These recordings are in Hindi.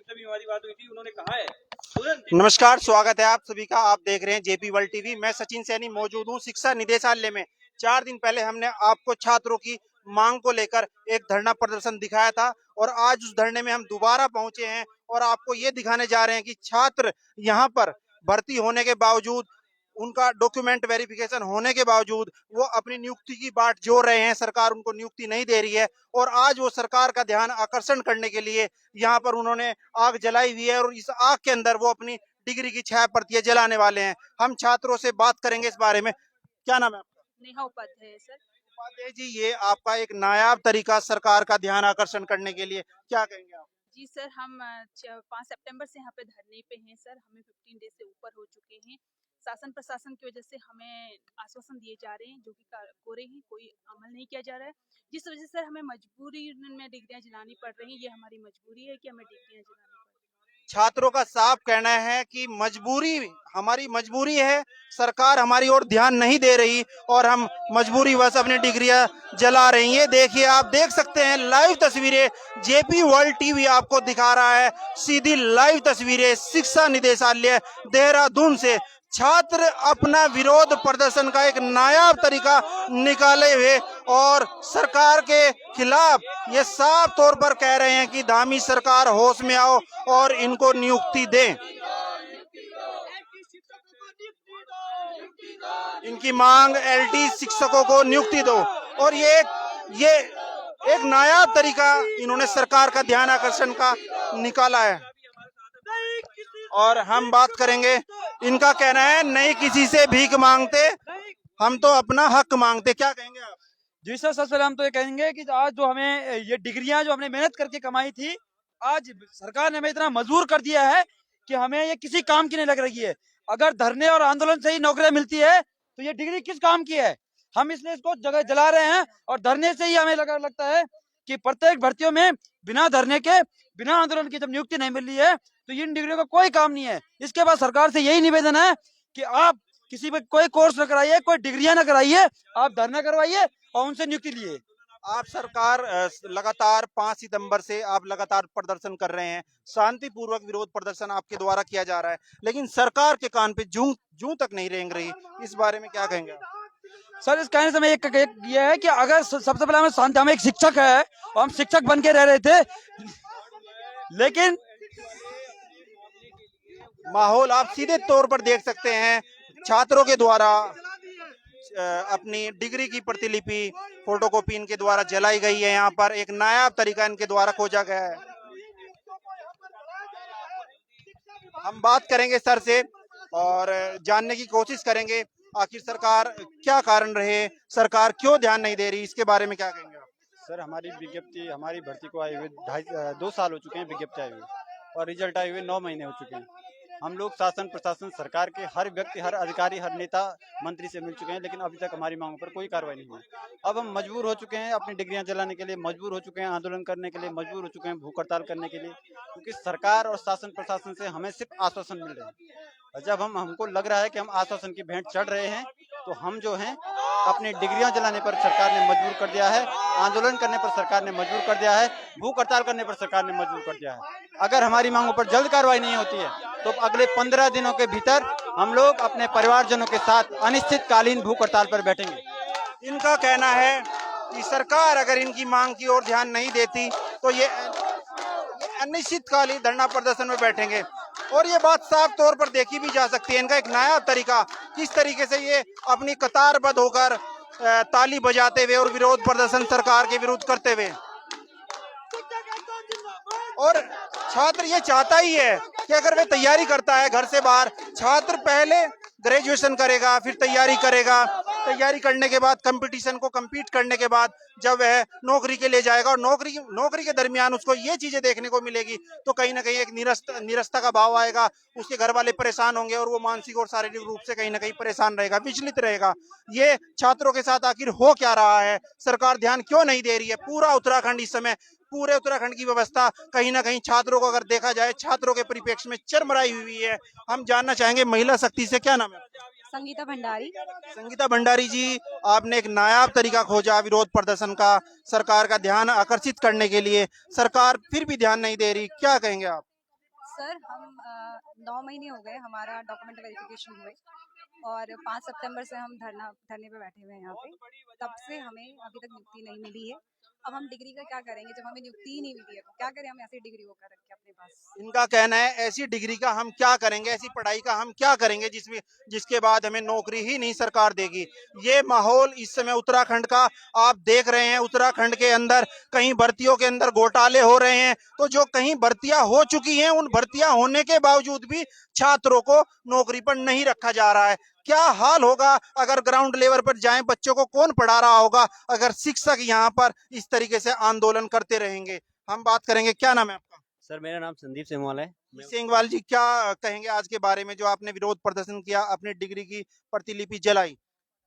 भी हमारी बात हुई थी, उन्होंने कहा है नमस्कार, स्वागत है आप सभी का। आप देख रहे हैं जेपी वर्ल्ड टीवी। मैं सचिन सैनी मौजूद हूं शिक्षा निदेशालय में। 4 दिन पहले हमने आपको छात्रों की मांग को लेकर एक धरना प्रदर्शन दिखाया था और आज उस धरने में हम दोबारा पहुंचे हैं और आपको ये दिखाने जा रहे हैं कि छात्र यहां पर भर्ती होने के बावजूद, उनका डॉक्यूमेंट वेरिफिकेशन होने के बावजूद वो अपनी नियुक्ति की बाट जोड़ रहे हैं। सरकार उनको नियुक्ति नहीं दे रही है और आज वो सरकार का ध्यान आकर्षण करने के लिए यहाँ पर उन्होंने आग जलाई हुई है और इस आग के अंदर वो अपनी डिग्री की 6 प्रतियां जलाने वाले हैं। हम छात्रों से बात करेंगे इस बारे में। क्या नाम है आपका? नेहा उपाध्याय है सर। उपाध्याय जी, ये आपका एक नायाब तरीका सरकार का ध्यान आकर्षण करने के लिए, क्या कहेंगे आप? जी सर, हम 5 सितंबर से यहाँ पे धरने पे हैं सर। हमें 15 डेज से ऊपर हो चुके हैं। शासन प्रशासन की वजह से हमें आश्वासन दिए जा रहे हैं जो कि कोरे हैं, कोई अमल नहीं किया जा रहा है, जिस वजह से हमें मजबूरी में डिग्रियां जलानी पड़ रही हैं। ये हमारी मजबूरी है कि हमें डिग्रियां जलानी पड़ रही हैं। छात्रों का साफ कहना है कि मजबूरी, हमारी मजबूरी है, सरकार हमारी ओर ध्यान नहीं दे रही और हम मजबूरी वश अपनी डिग्रियां जला रही हैं। देखिए, आप देख सकते हैं लाइव तस्वीरें, जेपी वर्ल्ड टीवी आपको दिखा रहा है सीधी लाइव तस्वीरें शिक्षा निदेशालय देहरादून से। छात्र अपना विरोध प्रदर्शन का एक नायाब तरीका निकाले हुए और सरकार के खिलाफ ये साफ तौर पर कह रहे हैं कि धामी सरकार होश में आओ और इनको नियुक्ति दें। इनकी मांग एलटी शिक्षकों को नियुक्ति दो और ये एक नायाब तरीका इन्होंने सरकार का ध्यान आकर्षण का निकाला है। और हम बात करेंगे, इनका कहना है नहीं किसी से भीख मांगते, हम तो अपना हक मांगते। क्या कहेंगे आप? जी सर, सबसे पहले हम तो ये कहेंगे कि आज जो हमें ये डिग्रियां जो हमने मेहनत करके कमाई थी, आज सरकार ने हमें इतना मजबूर कर दिया है कि हमें ये किसी काम की नहीं लग रही है। अगर धरने और आंदोलन से ही नौकरियां मिलती है तो ये डिग्री किस काम की है? हम इसलिए इसको जगह जला रहे हैं और धरने से ही हमें लगता है कि प्रत्येक भर्तियों में बिना धरने के, बिना आंदोलन की जब नियुक्ति नहीं मिल रही है तो इन डिग्रियों का कोई काम नहीं है। इसके बाद सरकार से यही निवेदन है कि आप किसी पे कोई कोर्स न कराइए, कोई डिग्रियां न कराइए, आप धरना करवाइए और उनसे नियुक्ति लिए। आप सरकार लगातार 5 सितंबर से आप लगातार प्रदर्शन कर रहे हैं, शांतिपूर्वक विरोध प्रदर्शन आपके द्वारा किया जा रहा है, लेकिन सरकार के कान पे जूं तक नहीं रेंग रही। इस बारे में क्या कहेंगे आप? सर, इस कहने से मैं एक ये है कि अगर सबसे पहले हम एक शिक्षक है और हम शिक्षक बन के रह रहे थे, लेकिन माहौल आप सीधे तौर पर देख सकते हैं। छात्रों के द्वारा अपनी डिग्री की प्रतिलिपि फोटोकॉपी इनके द्वारा जलाई गई है। यहाँ पर एक नायाब तरीका इनके द्वारा खोजा गया है। हम बात करेंगे सर से और जानने की कोशिश करेंगे आखिर सरकार क्या कारण रहे, सरकार क्यों ध्यान नहीं दे रही, इसके बारे में क्या कहेंगे आप? सर, हमारी विज्ञप्ति, हमारी भर्ती को आए हुए 2 साल हो चुके हैं विज्ञप्ति आए हुए, और रिजल्ट आए हुए 9 महीने हो चुके हैं। हम लोग शासन प्रशासन सरकार के हर व्यक्ति, हर अधिकारी, हर नेता मंत्री से मिल चुके हैं, लेकिन अभी तक हमारी मांगों पर कोई कार्रवाई नहीं हुई। अब हम मजबूर हो चुके हैं अपनी डिग्रियां जलाने के लिए, मजबूर हो चुके हैं आंदोलन करने के लिए, मजबूर हो चुके हैं भूख हड़ताल करने के लिए, क्योंकि सरकार और शासन प्रशासन से हमें सिर्फ आश्वासन मिल रहे हैं। और जब हमको लग रहा है कि हम आश्वासन की भेंट चढ़ रहे हैं तो हम जो हैं अपनी डिग्रियां जलाने पर सरकार ने मजबूर कर दिया है, आंदोलन करने पर सरकार ने मजबूर कर दिया है, भूख हड़ताल करने पर सरकार ने मजबूर कर दिया है। अगर हमारी मांगों पर जल्द कार्रवाई नहीं होती है तो अगले 15 दिनों के भीतर हम लोग अपने परिवारजनों के साथ अनिश्चितकालीन भूख हड़ताल पर बैठेंगे। इनका कहना है कि सरकार अगर इनकी मांग की ओर ध्यान नहीं देती तो ये अनिश्चितकालीन धरना प्रदर्शन में बैठेंगे। और ये बात साफ तौर पर देखी भी जा सकती है। इनका एक नया तरीका, किस तरीके से ये अपनी कतारबद्ध होकर ताली बजाते हुए और विरोध प्रदर्शन सरकार के विरुद्ध करते हुए, और छात्र ये चाहता ही है कि अगर वे तैयारी करता है घर से बाहर, छात्र पहले ग्रेजुएशन करेगा, फिर तैयारी करेगा, तैयारी करने के बाद कंपटीशन को compete करने के बाद जब वह नौकरी के लिए जाएगा और नौकरी के दरमियान उसको ये चीजें देखने को मिलेगी तो कहीं ना कहीं एक निरस्ता का भाव आएगा, उसके घर वाले परेशान होंगे और वो मानसिक और शारीरिक रूप से कहीं ना कहीं परेशान रहेगा, विचलित रहेगा। ये छात्रों के साथ आखिर हो क्या रहा है, सरकार ध्यान क्यों नहीं दे रही है? पूरा उत्तराखंड इस समय, पूरे उत्तराखंड की व्यवस्था कहीं ना कहीं छात्रों को अगर देखा जाए, छात्रों के परिप्रेक्ष्य में चरमराई हुई है। हम जानना चाहेंगे महिला शक्ति से, क्या नाम है? संगीता भंडारी। संगीता भंडारी जी, आपने एक नायाब तरीका खोजा विरोध प्रदर्शन का, सरकार का ध्यान आकर्षित करने के लिए, सरकार फिर भी ध्यान नहीं दे रही, क्या कहेंगे आप? सर हम 9 महीने हो गए हमारा डॉक्यूमेंट वेरिफिकेशन हुए और 5 सितंबर से हम धरने पे बैठे हुए हैं यहाँ पे। तब से हमें अभी तक नियुक्ति नहीं मिली है। अब हम डिग्री का क्या करेंगे जब हमें नियुक्ति ही नहीं मिली है, तो क्या करें हम ऐसी डिग्री को कर रखे अपने पास। इनका कहना है ऐसी डिग्री का हम क्या करेंगे, ऐसी पढ़ाई का हम क्या करेंगे जिसके बाद हमें नौकरी ही नहीं सरकार देगी। ये माहौल इस समय उत्तराखंड का आप देख रहे हैं। उत्तराखंड के अंदर कहीं भर्तियों के अंदर घोटाले हो रहे हैं, तो जो कहीं भर्तियां हो चुकी हैं उन भर्तियां होने के बावजूद भी छात्रों को नौकरी पर नहीं रखा जा रहा है। क्या हाल होगा अगर ग्राउंड लेवल पर जाएं, बच्चों को कौन पढ़ा रहा होगा अगर शिक्षक यहाँ पर इस तरीके से आंदोलन करते रहेंगे। हम बात करेंगे। क्या नाम है आपका? सर मेरा नाम संदीप सिंहवाल है। सिंहवाल जी, क्या कहेंगे आज के बारे में जो आपने विरोध प्रदर्शन किया, अपनी डिग्री की प्रतिलिपि जलाई?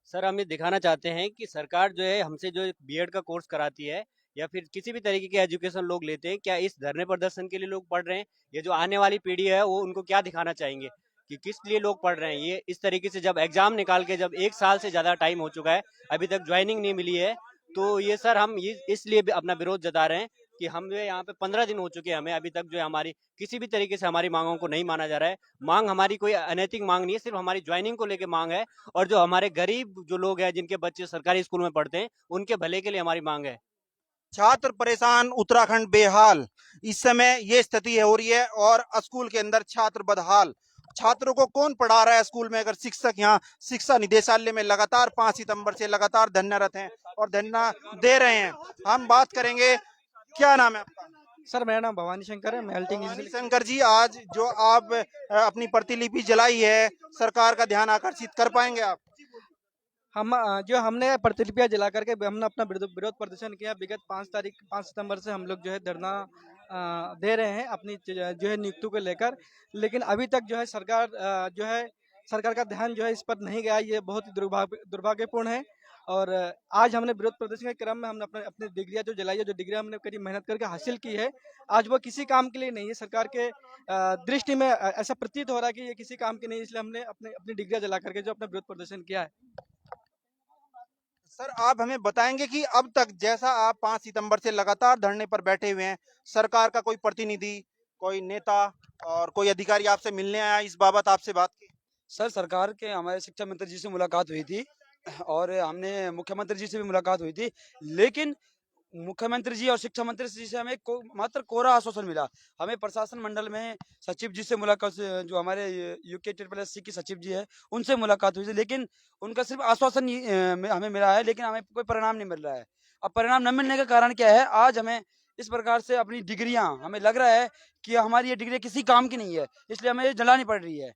सर हम ये दिखाना चाहते हैं कि सरकार जो है हमसे जो बीएड का कोर्स कराती है या फिर किसी भी तरीके के एजुकेशन लोग लेते हैं, क्या इस धरने प्रदर्शन के लिए लोग पढ़ रहे हैं? ये जो आने वाली पीढ़ी है वो उनको क्या दिखाना चाहेंगे कि किस लिए लोग पढ़ रहे हैं? ये इस तरीके से जब एग्जाम निकाल के जब 1 साल से ज्यादा टाइम हो चुका है, अभी तक ज्वाइनिंग नहीं मिली है, तो ये सर हम इसलिए भी अपना विरोध जता रहे हैं कि हम जो है यहाँ पे 15 दिन हो चुके हैं, हमें अभी तक जो है हमारी किसी भी तरीके से हमारी मांगों को नहीं माना जा रहा है। मांग हमारी कोई अनैतिक मांग नहीं है, सिर्फ हमारी ज्वाइनिंग को लेके मांग है, और जो हमारे गरीब जो लोग हैं जिनके बच्चे सरकारी स्कूल में पढ़ते हैं उनके भले के लिए हमारी मांग है। छात्र परेशान, उत्तराखंड बेहाल। इस समय ये स्थिति हो रही है और स्कूल के अंदर छात्र बदहाल। छात्रों को कौन पढ़ा रहा है स्कूल में अगर शिक्षक यहाँ शिक्षा निदेशालय में लगातार 5 सितंबर से लगातार धरनारत हैं और धरना दे रहे हैं। हम बात करेंगे। क्या नाम है आपका? सर मेरा नाम भवानी शंकर है, मैं एल्टिंग भवानी शंकर जी, आज जो आप अपनी प्रतिलिपि जलाई है, सरकार का ध्यान आकर्षित कर पाएंगे आप? हम जो हमने प्रतिलिपियां जला करके हमने अपना विरोध प्रदर्शन किया। विगत 5 सितंबर से हम लोग जो है धरना दे रहे हैं अपनी जो है नियुक्ति को लेकर, लेकिन अभी तक जो है सरकार का ध्यान जो है इस पर नहीं गया। ये बहुत ही दुर्भाग्यपूर्ण है। और आज हमने विरोध प्रदर्शन के क्रम में हमने अपनी डिग्रियां जो जलाई है, जो डिग्रियां हमने कड़ी मेहनत करके हासिल की है, आज वो किसी काम के लिए नहीं है। सरकार के दृष्टि में ऐसा प्रतीत हो रहा है कि ये किसी काम की नहीं, इसलिए हमने अपनी डिग्रियां जला करके जो अपना विरोध प्रदर्शन किया है। सर, आप हमें बताएंगे कि अब तक जैसा आप 5 सितंबर से लगातार धरने पर बैठे हुए हैं, सरकार का कोई प्रतिनिधि, कोई नेता और कोई अधिकारी आपसे मिलने आया, इस बाबत आपसे बात की? सर सरकार के हमारे शिक्षा मंत्री जी से मुलाकात हुई थी और हमने मुख्यमंत्री जी से भी मुलाकात हुई थी, लेकिन मुख्यमंत्री जी और शिक्षा मंत्री जी से हमें मात्र कोरा आश्वासन मिला। हमें प्रशासन मंडल में सचिव जी से मुलाकात, जो हमारे यूके SSC की सचिव जी है उनसे मुलाकात हुई थी, लेकिन उनका सिर्फ आश्वासन ही हमें मिला है, लेकिन हमें कोई परिणाम नहीं मिल रहा है। अब परिणाम न मिलने का कारण क्या है? आज हमें इस प्रकार से अपनी डिग्रियां, हमें लग रहा है कि हमारी ये डिग्री किसी काम की नहीं है, इसलिए हमें ये जलानी पड़ रही है।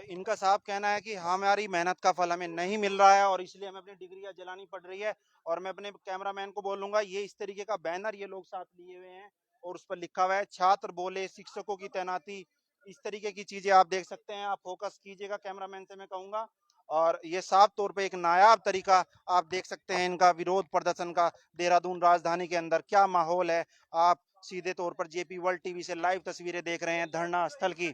इनका साफ कहना है कि हमारी मेहनत का फल हमें नहीं मिल रहा है और इसलिए हमें अपनी डिग्रियां जलानी पड़ रही है। और मैं अपने कैमरामैन को बोलूंगा, ये इस तरीके का बैनर ये लोग साथ लिए हुए हैं और उस पर लिखा हुआ है छात्र बोले शिक्षकों की तैनाती। इस तरीके की चीजें आप देख सकते हैं। आप फोकस कीजिएगा, कैमरामैन से मैं कहूंगा। और ये साफ तौर पे एक नायाब तरीका आप देख सकते हैं इनका विरोध प्रदर्शन का। देहरादून राजधानी के अंदर क्या माहौल है, आप सीधे तौर पर जेपी वर्ल्ड टीवी से लाइव तस्वीरें देख रहे हैं धरना स्थल की।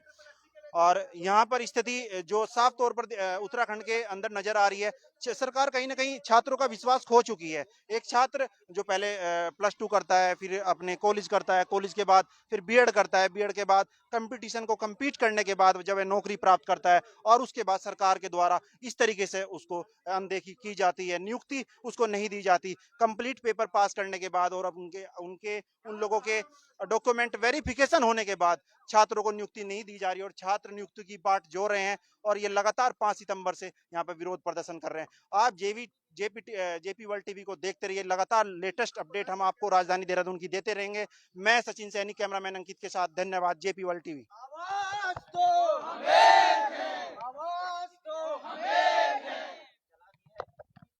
और यहाँ पर स्थिति जो साफ तौर पर उत्तराखंड के अंदर नजर आ रही है, सरकार कहीं ना कहीं छात्रों का विश्वास खो चुकी है। एक छात्र जो पहले +2 करता है, फिर अपने कॉलेज करता है, कॉलेज के बाद फिर बीएड करता है, बीएड के बाद कंपटीशन को compete करने के बाद जब वह नौकरी प्राप्त करता है और उसके बाद सरकार के द्वारा इस तरीके से उसको अनदेखी की जाती है, नियुक्ति उसको नहीं दी जाती। कंप्लीट पेपर पास करने के बाद और अब उन लोगों के डॉक्यूमेंट वेरिफिकेशन होने के बाद छात्रों को नियुक्ति नहीं दी जा रही और छात्र नियुक्ति की बाट जोड़ रहे हैं और ये लगातार 5 सितंबर से यहाँ पर विरोध प्रदर्शन कर रहे हैं। आप जेपी वर्ल्ड टीवी को देखते रहिए, लगातार लेटेस्ट अपडेट हम आपको राजधानी देहरादून की देते रहेंगे। मैं सचिन सैनी, कैमरामैन अंकित के साथ। धन्यवाद। JP world TV.